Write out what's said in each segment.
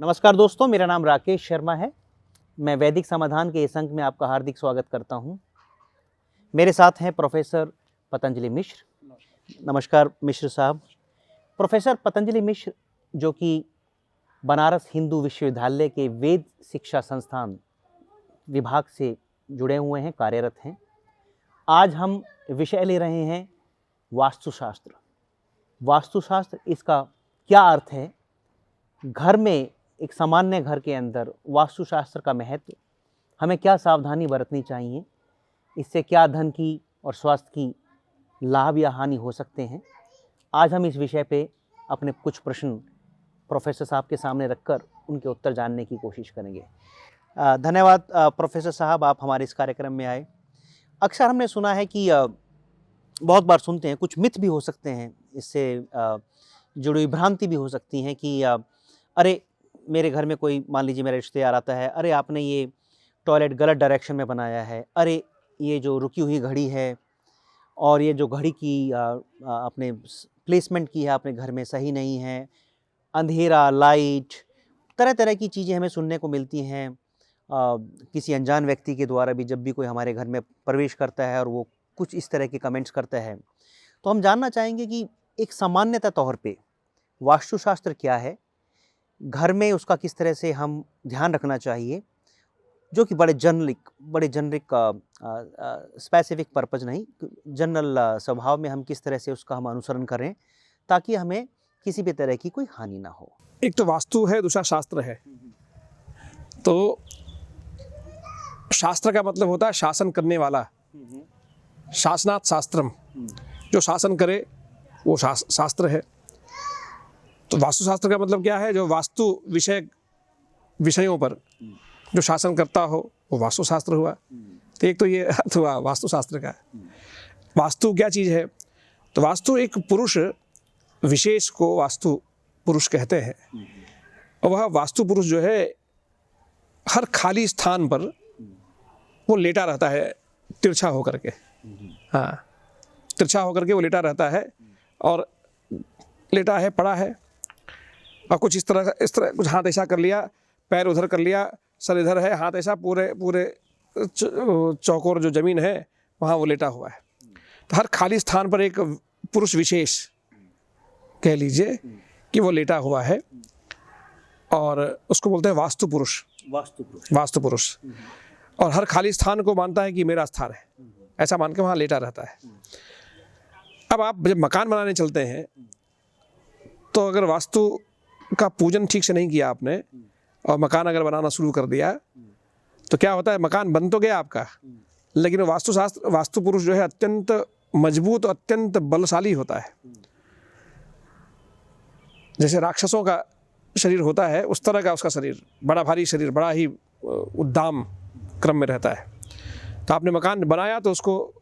नमस्कार दोस्तों, मेरा नाम राकेश शर्मा है। मैं वैदिक समाधान के इस अंक में आपका हार्दिक स्वागत करता हूं। मेरे साथ हैं प्रोफेसर पतंजलि मिश्र। नमस्कार मिश्र साहब। प्रोफेसर पतंजलि मिश्र जो कि बनारस हिंदू विश्वविद्यालय के वेद शिक्षा संस्थान विभाग से जुड़े हुए हैं, कार्यरत हैं। आज हम विषय ले रहे हैं वास्तुशास्त्र। वास्तुशास्त्र, इसका क्या अर्थ है, घर में, एक सामान्य घर के अंदर वास्तुशास्त्र का महत्व, हमें क्या सावधानी बरतनी चाहिए, इससे क्या धन की और स्वास्थ्य की लाभ या हानि हो सकते हैं। आज हम इस विषय पे अपने कुछ प्रश्न प्रोफेसर साहब के सामने रखकर उनके उत्तर जानने की कोशिश करेंगे। धन्यवाद प्रोफेसर साहब, आप हमारे इस कार्यक्रम में आए। अक्सर हमने सुना है कि बहुत बार सुनते हैं, कुछ मिथ भी हो सकते हैं, इससे जुड़ी हुई भ्रांति भी हो सकती हैं कि अरे मेरे घर में कोई, मान लीजिए मेरा रिश्तेदार आता है, अरे आपने ये टॉयलेट गलत डायरेक्शन में बनाया है, अरे ये जो रुकी हुई घड़ी है और ये जो घड़ी की आपने प्लेसमेंट की है अपने घर में सही नहीं है, अंधेरा, लाइट, तरह तरह की चीज़ें हमें सुनने को मिलती हैं किसी अनजान व्यक्ति के द्वारा भी। जब भी कोई हमारे घर में प्रवेश करता है और वो कुछ इस तरह के कमेंट्स करता है, तो हम जानना चाहेंगे कि एक सामान्यतः तौर पे वास्तुशास्त्र क्या है, घर में उसका किस तरह से हम ध्यान रखना चाहिए, जो कि बड़े जनरिक स्पेसिफिक पर्पज़ नहीं, जनरल स्वभाव में हम किस तरह से उसका हम अनुसरण करें ताकि हमें किसी भी तरह की कोई हानि ना हो। एक तो वास्तु है, दूसरा शास्त्र है। तो शास्त्र का मतलब होता है शासन करने वाला, शासनात् शास्त्रम, जो शासन करे वो शास्त्र है। तो वास्तुशास्त्र का मतलब क्या है, जो वास्तु विषयों पर जो शासन करता हो वो वास्तुशास्त्र हुआ। तो एक तो ये अर्थ हुआ वास्तुशास्त्र का। वास्तु क्या चीज़ है, तो वास्तु एक पुरुष विशेष को वास्तु पुरुष कहते हैं। और वह वास्तु पुरुष जो है हर खाली स्थान पर वो लेटा रहता है, तिरछा होकर के। हाँ, तिरछा होकर के वो लेटा रहता है, और लेटा है, पड़ा है, और कुछ इस तरह कुछ हाथ ऐसा कर लिया, पैर उधर कर लिया, सर इधर है, हाथ ऐसा, पूरे चौकोर जो ज़मीन है वहाँ वो लेटा हुआ है। तो हर खाली स्थान पर एक पुरुष विशेष कह लीजिए कि वो लेटा हुआ है, और उसको बोलते हैं वास्तु पुरुष। और हर खाली स्थान को मानता है कि मेरा स्थान है, ऐसा मान के वहाँ लेटा रहता है। अब आप जब मकान बनाने चलते हैं, तो अगर वास्तु का पूजन ठीक से नहीं किया आपने और मकान अगर बनाना शुरू कर दिया, तो क्या होता है, मकान बन तो गया आपका, लेकिन वास्तु पुरुष जो है अत्यंत मजबूत और अत्यंत बलशाली होता है। जैसे राक्षसों का शरीर होता है, उस तरह का उसका शरीर, बड़ा भारी शरीर, बड़ा ही उद्दाम क्रम में रहता है। तो आपने मकान बनाया तो उसको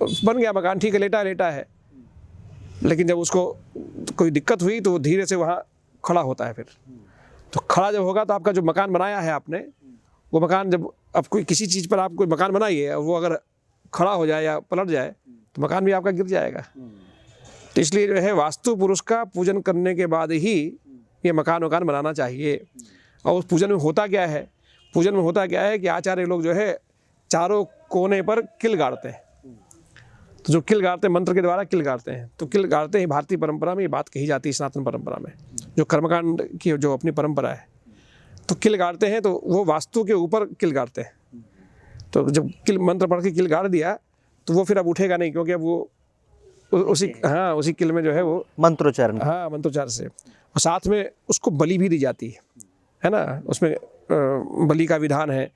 बन गया मकान, ठीक है, लेटा है, लेकिन जब उसको कोई दिक्कत हुई तो वो धीरे से वहाँ खड़ा होता है। फिर तो खड़ा जब होगा तो आपका जो मकान बनाया है आपने, वो मकान जब अब कोई किसी चीज़ पर आप कोई मकान बनाइए, वो अगर खड़ा हो जाए या पलट जाए तो मकान भी आपका गिर जाएगा। तो इसलिए जो है वास्तु पुरुष का पूजन करने के बाद ही ये मकान बनाना चाहिए। और उस पूजन में होता क्या है, कि आचार्य लोग जो है चारों कोने पर किल गाड़ते हैं। तो जो किल गाड़ते हैं, मंत्र के द्वारा किल गाड़ते हैं, तो किल गाड़ते ही भारतीय परंपरा में ये बात कही जाती है, सनातन परंपरा में जो कर्मकांड की जो अपनी परंपरा है, तो किल गाड़ते हैं, तो वो वास्तु के ऊपर किल गाड़ते हैं। तो जब किल मंत्र पढ़ के किल गाड़ दिया तो वो फिर अब उठेगा नहीं, क्योंकि अब वो उसी किल में जो है वो मंत्रोच्चारण से, और साथ में उसको बलि भी दी जाती है ना। उसमें बलि का विधान है,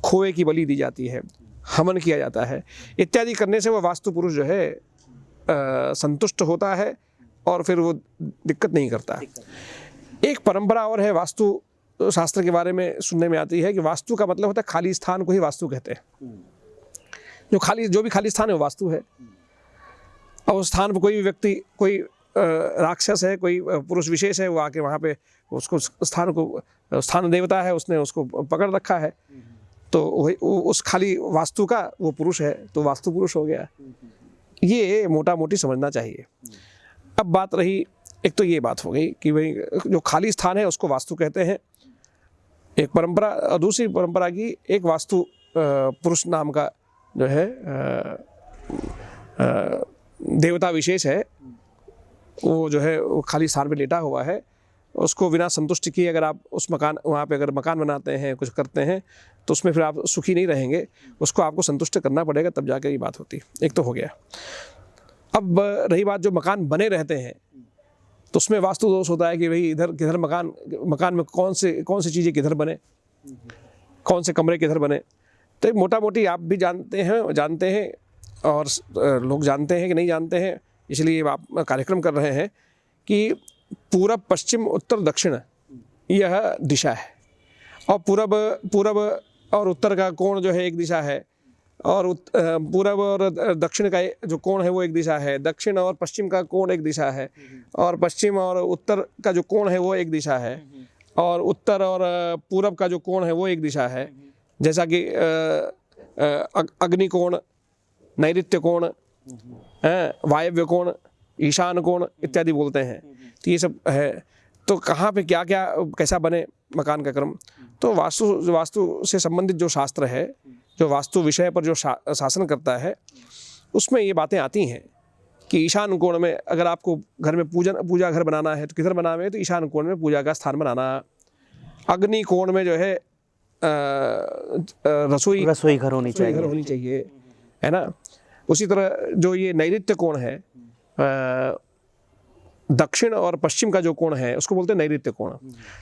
खोए की बलि दी जाती है, हवन किया जाता है, इत्यादि करने से वो वास्तु पुरुष जो है संतुष्ट होता है और फिर वो दिक्कत नहीं करता। एक परंपरा और है वास्तु शास्त्र के बारे में सुनने में आती है कि वास्तु का मतलब होता है खाली स्थान को ही वास्तु कहते हैं। जो भी खाली स्थान है वो वास्तु है। और उस स्थान पर कोई भी व्यक्ति, कोई राक्षस है, कोई पुरुष विशेष है, वो आके वहाँ पे उसको स्थान देवता है, उसने उसको पकड़ रखा है, तो वही उस खाली वास्तु का वो पुरुष है, तो वास्तु पुरुष हो गया। ये मोटा मोटी समझना चाहिए। अब बात रही एक तो ये बात हो गई कि भाई जो खाली स्थान है उसको वास्तु कहते हैं, एक परंपरा। और दूसरी परंपरा की एक वास्तु पुरुष नाम का जो है देवता विशेष है, वो जो है वो खाली स्थान पे लेटा हुआ है, उसको बिना संतुष्टि किए अगर आप उस मकान वहाँ पे अगर मकान बनाते हैं, कुछ करते हैं, तो उसमें फिर आप सुखी नहीं रहेंगे, उसको आपको संतुष्ट करना पड़ेगा, तब जाकर ये बात होती। एक तो हो गया। अब रही बात जो मकान बने रहते हैं, तो उसमें वास्तु दोष होता है कि भाई इधर किधर मकान में कौन सी चीज़ें किधर बने, कौन से कमरे किधर बने। तो मोटा मोटी आप भी जानते हैं और लोग जानते हैं कि नहीं जानते हैं, इसलिए आप कार्यक्रम कर रहे हैं कि पूरब पश्चिम उत्तर दक्षिण यह दिशा है, और पूरब और उत्तर का कोण जो है एक दिशा है, और पूरब और दक्षिण का जो कोण है वो एक दिशा है, दक्षिण और पश्चिम का कोण एक दिशा है, और पश्चिम और उत्तर का जो कोण है वो एक दिशा है, और उत्तर और पूरब का जो कोण है वो एक दिशा है। जैसा कि अग्नि कोण, नैऋत्य कोण, वायव्य कोण, ईशान कोण इत्यादि बोलते हैं। तो ये सब है। तो कहाँ पे क्या क्या कैसा बने मकान का क्रम, तो वास्तु से संबंधित जो शास्त्र है, जो वास्तु विषय पर जो शासन करता है, उसमें ये बातें आती हैं कि ईशान कोण में अगर आपको घर में पूजा घर बनाना है तो किधर बनाना है, तो ईशान कोण में पूजा का स्थान बनाना। अग्नि कोण में जो है रसोई घर होनी चाहिए, है ना। उसी तरह जो ये नैऋत्य कोण है, दक्षिण और पश्चिम का जो कोण है उसको बोलते हैं नैऋत्य कोण।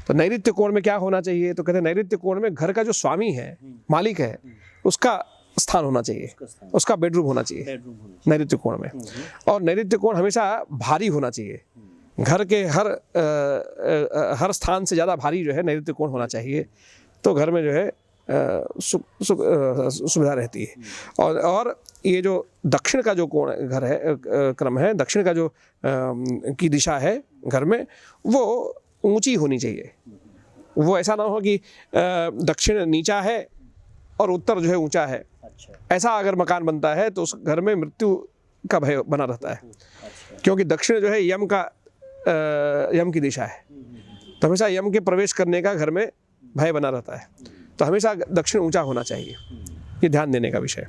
तो नैऋत्य कोण में क्या होना चाहिए, तो कहते हैं नैऋत्य कोण में घर का जो स्वामी है, मालिक है, उसका स्थान होना चाहिए, उसका बेडरूम होना चाहिए नैऋत्य कोण में। और नैऋत्य कोण हमेशा भारी होना चाहिए, घर के हर स्थान से ज़्यादा भारी जो है नैऋत्य कोण होना चाहिए, तो घर में जो है सुविधा रहती है। और ये जो दक्षिण का जो कोण घर है, क्रम है, दक्षिण का जो की दिशा है घर में, वो ऊंची होनी चाहिए। वो ऐसा ना हो कि दक्षिण नीचा है और उत्तर जो है ऊंचा है। अच्छा। ऐसा अगर मकान बनता है तो उस घर में मृत्यु का भय बना रहता है। अच्छा। क्योंकि दक्षिण जो है यम की दिशा है, तो हमेशा यम के प्रवेश करने का घर में भय बना रहता है। तो हमेशा दक्षिण ऊंचा होना चाहिए, ये ध्यान देने का विषय।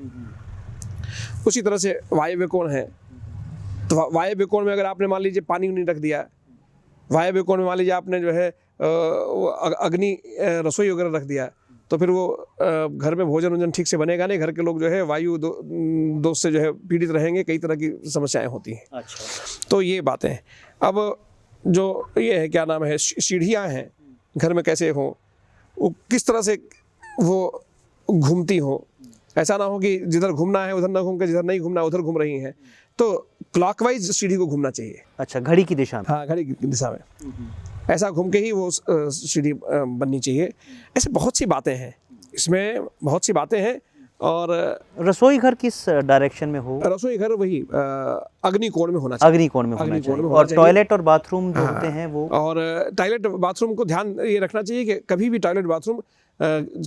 उसी तरह से वायव्य कोण है, तो वायव्य कोण में अगर आपने मान लीजिए पानी नहीं रख दिया, वायव्य कोण में मान लीजिए आपने जो है अग्नि रसोई वगैरह रख दिया, तो फिर वो घर में भोजन ठीक से बनेगा नहीं, घर के लोग जो है वायु दोष से जो है पीड़ित रहेंगे, कई तरह की समस्याएं होती हैं। अच्छा। तो ये बातें हैं। अब जो ये है क्या नाम है, सीढ़ियाँ हैं घर में कैसे हो, वो किस तरह से वो घूमती हो, ऐसा ना हो कि जिधर घूमना है उधर ना घूम के जिधर नहीं घूमना उधर घूम रही हैं, तो क्लॉकवाइज सीढ़ी को घूमना चाहिए। अच्छा, घड़ी की दिशा में। हाँ, घड़ी की दिशा में ऐसा घूम के ही वो सीढ़ी बननी चाहिए। ऐसे बहुत सी बातें हैं, इसमें बहुत सी बातें हैं। और रसोई घर किस डायरेक्शन में हो? रसोई घर वही अग्नि कोण में होना चाहिए। अग्नि कोण में होना चाहिए। और टॉयलेट और बाथरूम जो होते हैं वो, और टॉयलेट बाथरूम को ध्यान ये रखना चाहिए कि कभी भी टॉयलेट बाथरूम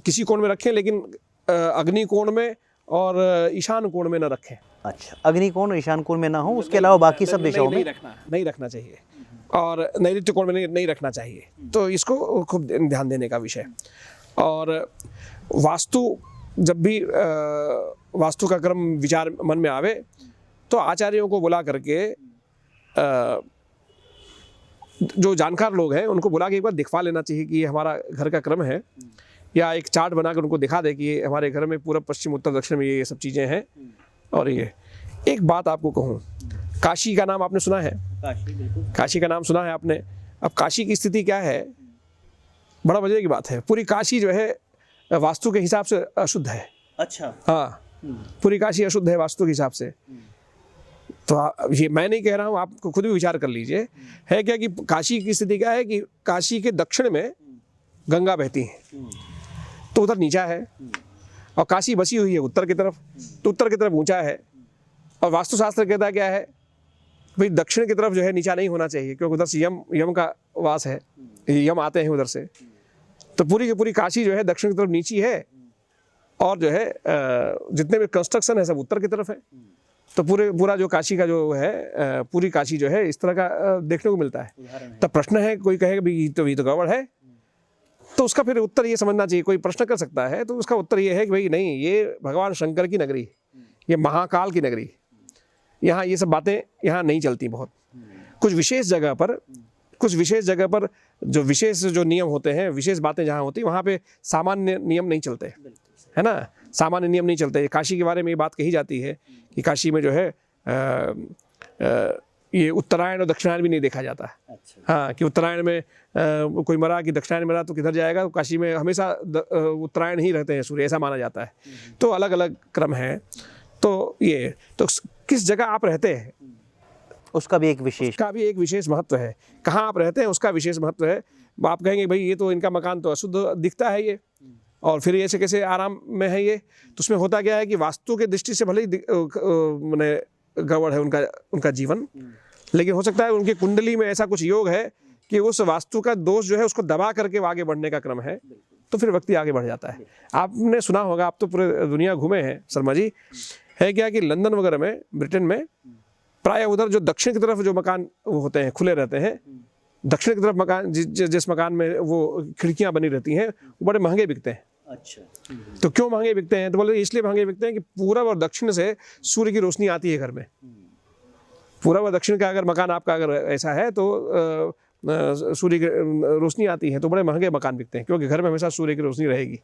किसी कोण में रखें, लेकिन अग्नि कोण में और ईशान कोण में न रखें। अच्छा, अग्नि कोण और ईशान कोण में ना हो, उसके अलावा बाकी सब दिशाओं में नहीं रखना चाहिए, और नैऋत्य कोण में नहीं रखना चाहिए। तो इसको खूब ध्यान देने का विषय। और वास्तु, जब भी वास्तु का क्रम विचार मन में आवे, तो आचार्यों को बुला करके, जो जानकार लोग हैं उनको बुला के एक बार दिखवा लेना चाहिए कि ये हमारा घर का क्रम है, या एक चार्ट बनाकर उनको दिखा दे कि ये हमारे घर में पूरब पश्चिम उत्तर दक्षिण में ये सब चीज़ें हैं। और ये एक बात आपको कहूँ, काशी का नाम आपने सुना है? काशी का नाम सुना है आपने। अब काशी की स्थिति क्या है, बड़ा मजे की बात है। पूरी काशी जो है वास्तु के हिसाब से अशुद्ध है। अच्छा। हाँ, पूरी काशी अशुद्ध है वास्तु के हिसाब से। तो ये मैं नहीं कह रहा हूँ, आपको खुद भी विचार कर लीजिए। है क्या कि काशी की स्थिति क्या है कि काशी के दक्षिण में गंगा बहती है, तो उधर नीचा है, और काशी बसी हुई है उत्तर की तरफ, तो उत्तर की तरफ ऊंचा है। और वास्तुशास्त्र कहता क्या है भाई, दक्षिण की तरफ जो है नीचा नहीं होना चाहिए, क्योंकि उधर से यम का वास है, यम आते हैं उधर से। तो पूरी की पूरी काशी जो है दक्षिण की तरफ नीची है, और जो है जितने भी कंस्ट्रक्शन है सब उत्तर की तरफ है। तो पूरा जो काशी का जो है पूरी काशी जो है इस तरह का देखने को मिलता है। तब प्रश्न है, कोई कहेगा भी ये तो गड़बड़ है, तो उसका फिर उत्तर ये समझना चाहिए। कोई प्रश्न कर सकता है तो उसका उत्तर ये है कि भाई नहीं, ये भगवान शंकर की नगरी, ये महाकाल की नगरी, यहाँ ये सब बातें यहाँ नहीं चलती। बहुत कुछ विशेष जगह पर जो विशेष जो नियम होते हैं, विशेष बातें जहाँ होती, वहाँ पे सामान्य नियम नहीं चलते, है ना, सामान्य नियम नहीं चलते। काशी के बारे में ये बात कही जाती है कि काशी में जो है ये उत्तरायण और दक्षिणायन भी नहीं देखा जाता। अच्छा। हाँ, कि उत्तरायण में कोई मरा कि दक्षिणायन मरा तो किधर जाएगा, तो काशी में हमेशा उत्तरायण ही रहते हैं सूर्य, ऐसा माना जाता है। तो अलग अलग क्रम है। तो ये तो किस जगह आप रहते हैं उसका भी एक विशेष महत्व है। कहाँ आप रहते हैं उसका विशेष महत्व है। आप कहेंगे भाई ये तो इनका मकान तो अशुद्ध दिखता है ये, और फिर ऐसे कैसे आराम में है ये, तो उसमें होता क्या है कि वास्तु के दृष्टि से भले ही मैंने गड़बड़ है उनका जीवन, लेकिन हो सकता है उनकी कुंडली में ऐसा कुछ योग है कि उस वास्तु का दोष जो है उसको दबा करके आगे बढ़ने का क्रम है, तो फिर व्यक्ति आगे बढ़ जाता है। आपने सुना होगा, आप तो पूरे दुनिया घूमे हैं शर्मा जी, है क्या कि लंदन वगैरह में, ब्रिटेन में प्राय उधर जो दक्षिण की तरफ जो मकान वो होते हैं खुले रहते हैं, दक्षिण की तरफ मकान जिस मकान में वो खिड़कियां बनी रहती हैं वो बड़े महंगे बिकते हैं। अच्छा। तो क्यों महंगे बिकते हैं? तो बोले इसलिए महंगे बिकते हैं कि पूरब और दक्षिण से सूर्य की रोशनी आती है घर में। पूरब और दक्षिण का अगर मकान आपका अगर ऐसा है तो सूर्य की रोशनी आती है, तो बड़े महंगे मकान बिकते हैं, क्योंकि घर में हमेशा सूर्य की रोशनी रहेगी।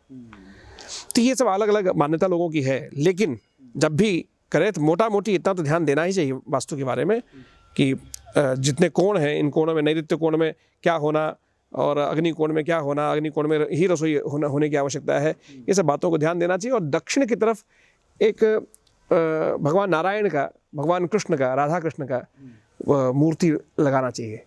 तो ये सब अलग अलग मान्यता लोगों की है, लेकिन जब भी करें तो मोटा मोटी इतना तो ध्यान देना ही चाहिए वास्तु के बारे में कि जितने कोण हैं, इन कोणों में, नैऋत्य कोण में क्या होना और अग्नि कोण में क्या होना, अग्नि कोण में ही रसोई होने की आवश्यकता है, ये सब बातों को ध्यान देना चाहिए। और दक्षिण की तरफ एक भगवान नारायण का, भगवान कृष्ण का, राधा कृष्ण का मूर्ति लगाना चाहिए।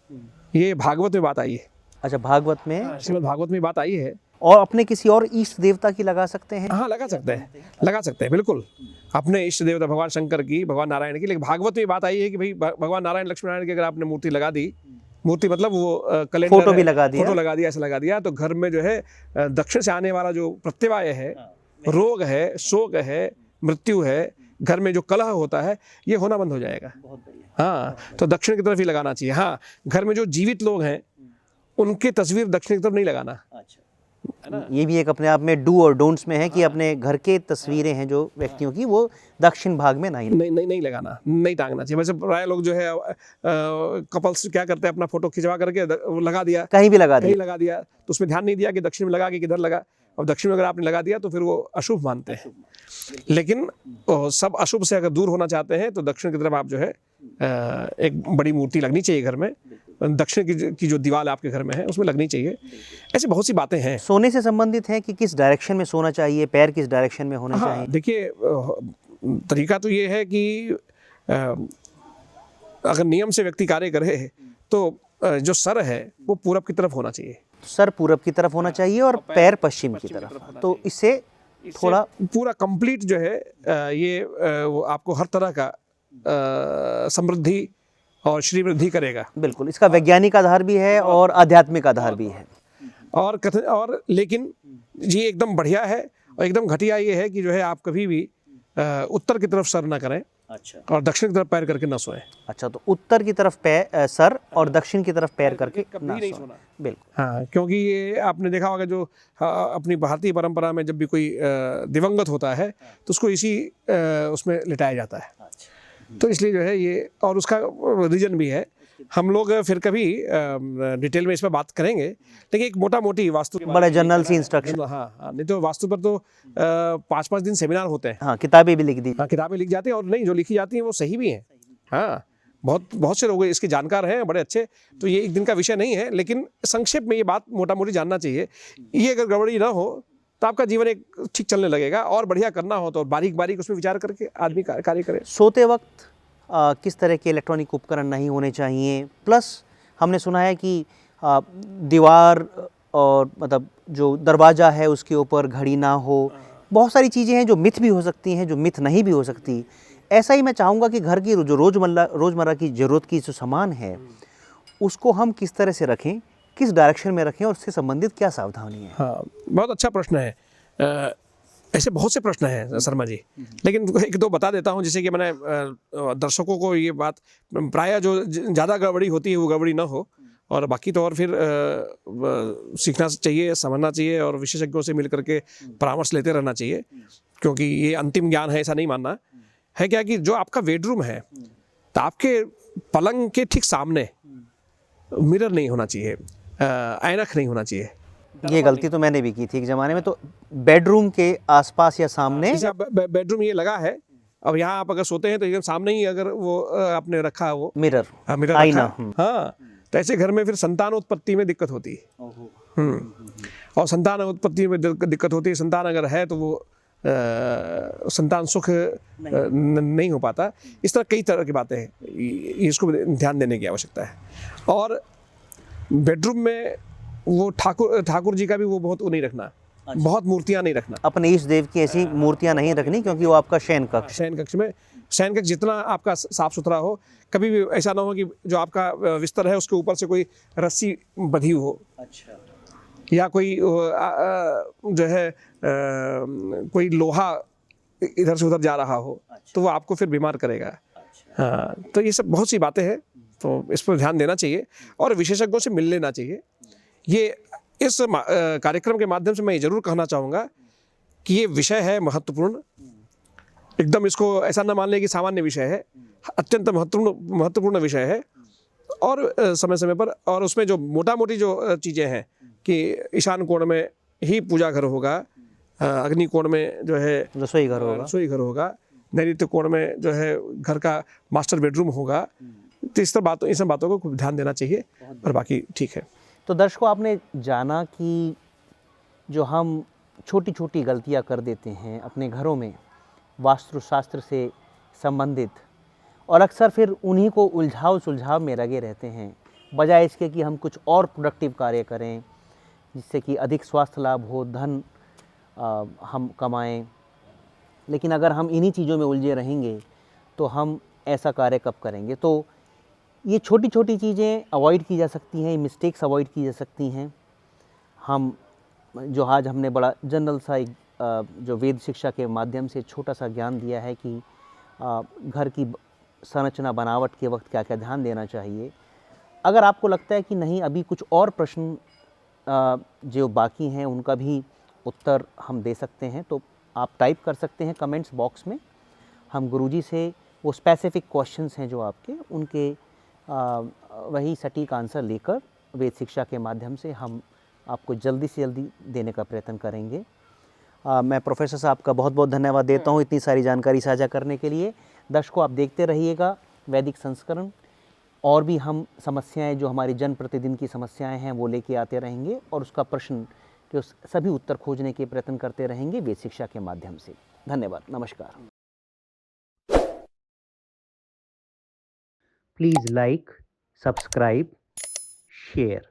ये भागवत में बात आई है। अच्छा, भागवत में, श्रीमद् भागवत में बात आई है। और अपने किसी और इष्ट देवता की लगा सकते हैं? हाँ, लगा सकते हैं बिल्कुल, अपने इष्ट देवता भगवान शंकर की, भगवान नारायण की। लेकिन भागवत में बात आई है कि भाई भगवान नारायण लक्ष्मी नारायण की अगर आपने मूर्ति लगा दी, मूर्ति मतलब वो कैलेंडर, फोटो भी लगा दिया, ऐसा लगा दिया, तो घर में जो है दक्षिण से आने वाला जो प्रत्यवाय है, रोग है, शोक है, मृत्यु है, घर में जो कलह होता है, ये होना बंद हो जाएगा। हाँ, तो दक्षिण की तरफ ही लगाना चाहिए। हाँ, घर में जो जीवित लोग हैं उनकी तस्वीर दक्षिण की तरफ नहीं लगाना। ये भी एक अपने आप में डू और डोंट्स में है कि अपने घर के तस्वीरें हैं जो व्यक्तियों की, वो दक्षिण भाग में नहीं लगाना, नहीं टांगना चाहिए। वैसे प्राय लोग जो है कपल्स क्या करते हैं, अपना फोटो खिंचवा करके लगा दिया, कहीं भी लगा दिया, तो उसमें ध्यान नहीं दिया कि दक्षिण में लगा कि किधर लगा। और दक्षिण में अगर आपने लगा दिया तो फिर वो अशुभ मानते हैं। लेकिन सब अशुभ से अगर दूर होना चाहते हैं तो दक्षिण की तरफ आप जो है एक बड़ी मूर्ति लगनी चाहिए घर में। दक्षिण की जो दीवार आपके घर में है उसमें लगनी चाहिए। ऐसी बहुत सी बातें हैं। सोने से संबंधित है कि किस डायरेक्शन में सोना चाहिए, पैर किस डायरेक्शन में होना चाहिए? देखिए, तरीका तो ये है कि अगर नियम से व्यक्ति कार्य करे तो जो सर है वो पूरब की तरफ होना चाहिए। सर पूरब की तरफ होना चाहिए और पैर पश्चिम की तरफ। तो इससे थोड़ा पूरा कंप्लीट जो है ये आपको हर तरह का समृद्धि और श्री वृद्धि करेगा। बिल्कुल, इसका वैज्ञानिक आधार भी है और आध्यात्मिक आधार भी है। और लेकिन ये एकदम बढ़िया है। और एकदम घटिया ये है कि जो है आप कभी भी उत्तर की तरफ सर ना करें। अच्छा। और दक्षिण की तरफ पैर करके ना सोएं। अच्छा, तो उत्तर की तरफ सर और दक्षिण की तरफ पैर करके नहीं सोना। बिल्कुल। हाँ, क्योंकि ये आपने देखा होगा जो अपनी भारतीय परंपरा में जब भी कोई दिवंगत होता है तो उसको इसी उसमें लिटाया जाता है। तो इसलिए जो है ये, और उसका रीजन भी है। हम लोग फिर कभी डिटेल में इस पर बात करेंगे, लेकिन एक मोटा मोटी वास्तु बड़ा जनरल सी इंस्ट्रक्शन। हाँ, नहीं तो वास्तु पर तो 5-5 दिन सेमिनार होते हैं। हाँ, किताबें भी लिख दी। हाँ, किताबें लिख जाती हैं, और नहीं जो लिखी जाती हैं वो सही भी हैं। हाँ, बहुत से लोग इसके जानकार हैं, बड़े अच्छे। तो ये एक दिन का विषय नहीं है, लेकिन संक्षेप में ये बात मोटा मोटी जानना चाहिए। ये अगर गड़बड़ी ना हो तो आपका जीवन एक ठीक चलने लगेगा। और बढ़िया करना हो तो बारीक बारीक उसमें विचार करके आदमी कार्य करे। सोते वक्त किस तरह के इलेक्ट्रॉनिक उपकरण नहीं होने चाहिए? प्लस हमने सुना है कि दीवार और मतलब जो दरवाज़ा है उसके ऊपर घड़ी ना हो। बहुत सारी चीज़ें हैं जो मिथ भी हो सकती हैं, जो मिथ नहीं भी हो सकती। ऐसा ही मैं चाहूँगा कि घर की जो रोज़मर्रा की ज़रूरत की जो सामान है उसको हम किस तरह से रखें, किस डायरेक्शन में रखें, और उससे संबंधित क्या सावधानी है? हाँ, बहुत अच्छा प्रश्न है। ऐसे बहुत से प्रश्न हैं शर्मा जी, लेकिन एक दो बता देता हूँ, जैसे कि मैंने दर्शकों को ये बात, प्रायः जो ज़्यादा गड़बड़ी होती है वो गड़बड़ी ना हो, और बाकी तो और फिर सीखना चाहिए, समझना चाहिए और विशेषज्ञों से मिल करके परामर्श लेते रहना चाहिए, क्योंकि ये अंतिम ज्ञान है ऐसा नहीं मानना है। क्या कि जो आपका बेडरूम है, तो आपके पलंग के ठीक सामने मिरर नहीं होना चाहिए, ऐनक नहीं होना चाहिए। ये गलती तो मैंने भी की थी एक ज़माने में, तो बेडरूम के आसपास या सामने जैसे बेडरूम ये लगा है, अब यहाँ आप अगर सोते हैं तो एकदम सामने ही अगर वो आपने रखा है वो मिरर, मिरर आईना। रखा, हाँ, तो ऐसे घर में फिर संतान उत्पत्ति में दिक्कत होती है। और संतान उत्पत्ति में दिक्कत होती है, संतान अगर है तो वो संतान सुख नहीं हो पाता। इस तरह कई तरह की बातें हैं, इसको ध्यान देने की आवश्यकता है। और बेडरूम में वो ठाकुर जी का भी वो बहुत वो नहीं रखना, बहुत मूर्तियां नहीं रखना, अपने इष्ट देव की ऐसी मूर्तियां नहीं रखनी, क्योंकि वो आपका शयन कक्ष। शयन कक्ष में, शयन कक्ष जितना आपका साफ सुथरा हो, कभी भी ऐसा ना हो कि जो आपका बिस्तर है उसके ऊपर से कोई रस्सी बंधी हो, अच्छा, या कोई जो है कोई लोहा इधर से उधर जा रहा हो, अच्छा, तो वो आपको फिर बीमार करेगा। अच्छा। हाँ, तो ये सब बहुत सी बातें हैं, तो इस पर ध्यान देना चाहिए और विशेषज्ञों से मिल लेना चाहिए। ये इस कार्यक्रम के माध्यम से मैं ये जरूर कहना चाहूँगा कि ये विषय है महत्वपूर्ण, एकदम इसको ऐसा ना मान लें कि सामान्य विषय है, अत्यंत महत्वपूर्ण विषय है। और समय समय पर, और उसमें जो मोटा मोटी जो चीज़ें हैं कि ईशान कोण में ही पूजा घर होगा, अग्नि कोण में जो है रसोई घर होगा, नैऋत्य कोण में जो है घर का मास्टर बेडरूम होगा, तो इस सब बातों को खूब ध्यान देना चाहिए, और बाकी ठीक है। तो दर्शकों, आपने जाना कि जो हम छोटी छोटी गलतियां कर देते हैं अपने घरों में वास्तुशास्त्र से संबंधित, और अक्सर फिर उन्हीं को सुलझाव में लगे रहते हैं, बजाय इसके कि हम कुछ और प्रोडक्टिव कार्य करें जिससे कि अधिक स्वास्थ्य लाभ हो, धन हम कमाएं। लेकिन अगर हम इन्हीं चीज़ों में उलझे रहेंगे तो हम ऐसा कार्य कब करेंगे? तो ये छोटी छोटी चीज़ें अवॉइड की जा सकती हैं, मिस्टेक्स अवॉइड की जा सकती हैं। हम जो आज हमने बड़ा जनरल सा एक जो वेद शिक्षा के माध्यम से छोटा सा ज्ञान दिया है कि घर की संरचना बनावट के वक्त क्या क्या ध्यान देना चाहिए। अगर आपको लगता है कि नहीं, अभी कुछ और प्रश्न जो बाकी हैं उनका भी उत्तर हम दे सकते हैं, तो आप टाइप कर सकते हैं कमेंट्स बॉक्स में। हम गुरुजी से वो स्पेसिफिक क्वेश्चंस हैं जो आपके, उनके वही सटीक आंसर लेकर वेद शिक्षा के माध्यम से हम आपको जल्दी से जल्दी देने का प्रयत्न करेंगे। मैं प्रोफेसर साहब का बहुत बहुत धन्यवाद देता हूँ इतनी सारी जानकारी साझा करने के लिए। दर्शकों, आप देखते रहिएगा वैदिक संस्करण, और भी हम समस्याएं जो हमारी जन प्रतिदिन की समस्याएं हैं वो लेके आते रहेंगे, और उसका प्रश्न के सभी उत्तर खोजने के प्रयत्न करते रहेंगे वेद शिक्षा के माध्यम से। धन्यवाद, नमस्कार। Please like, subscribe, share.